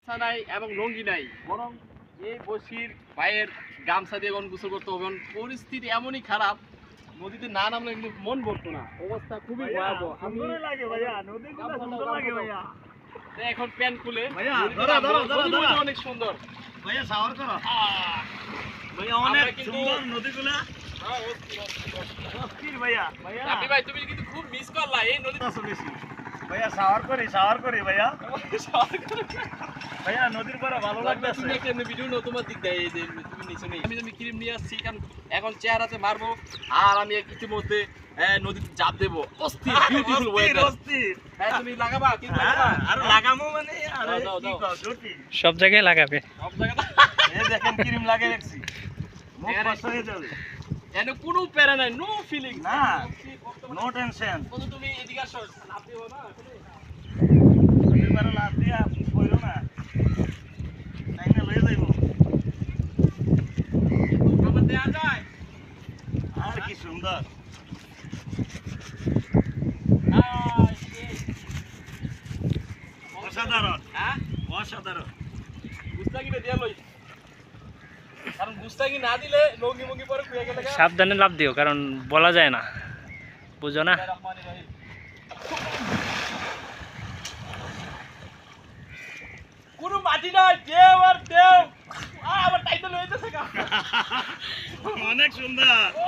গামছা নাই এবং লুঙ্গি নাই, বরং এই বসির ভাইয়ের গামছা দিয়ে এখন গোসল করতে হবে। পরিস্থিতি এমনই খারাপ, নদীতে না নামলে কিন্তু মন ভরতো না, অবস্থা খুবই ভয়াবহ। আমি লাগে ভাইয়া, নদীগুলো সুন্দর লাগে ভাইয়া। এখন প্যান্ট খুলে ভাইয়া, ধরো, ধরো, ধরো, ধরো। অনেক সুন্দর ভাইয়া শাওয়ার করো। ভাইয়া আমরা অনেক কিন্তু- সুন্দর নদীগুলা। অস্থির ভাইয়া। ভাইয়া আপনি ভাই তুমি কিন্তু খুব মিস করলা এই নদীতে। আছে বেশি। ভাইয়া শাওয়ার করি ভাইয়া। ভাইয়া নদীর পাড়ে ভালো লাগতেছে। তুমি একটা ভিডিও নাও তোমার দিক দিয়ে, এই যে তুমি নিচে নেই, আমি ক্রিম নিয়ে আসছি কারণ এখন চেহারাতে মারবো আর আমি ইতিমধ্যে নদীতে জাপ দেবো। অস্থির বিউটিফুল ওয়েদার। অস্থির। হ্যাঁ তুমি লাগাবা কি লাগাবা? আর লাগামো মানে আরে দাও, কি দাও। কও জটি। সব জায়গায় লাগাবে। সব জায়গাতে এই দেখেন ক্রিম লাগিয়ে রাখছি। মুখ এখানে- কষ্ট হয়ে যাবে। এনে কোনো প্যারা নাই, নো ফিলিং না, নো টেনশন। কত তুমি এদিকে আসো, লাভ দিও না নদীর পাড়ে লাফ দিয়া কইরো না। তাই না লয়ে যাইবো। আমার দেয়া যায়। আর কি সুন্দর। অসাধারণ, হ্যাঁ অসাধারণ। গুস্তাকি দিয়া লই, কারণ গুস্তাকি না দিলে লঙ্গি মঙ্গি পরে খুঁয়ে গেলে সাবধানে লাভ দিও, কারণ বলা যায় না, বুঝো না। কোনো মাটি নাই, ঢেউ আর ঢেউ। আবার টাইটেল হয়ে যাচ্ছে গা। অনেক সুন্দর। ও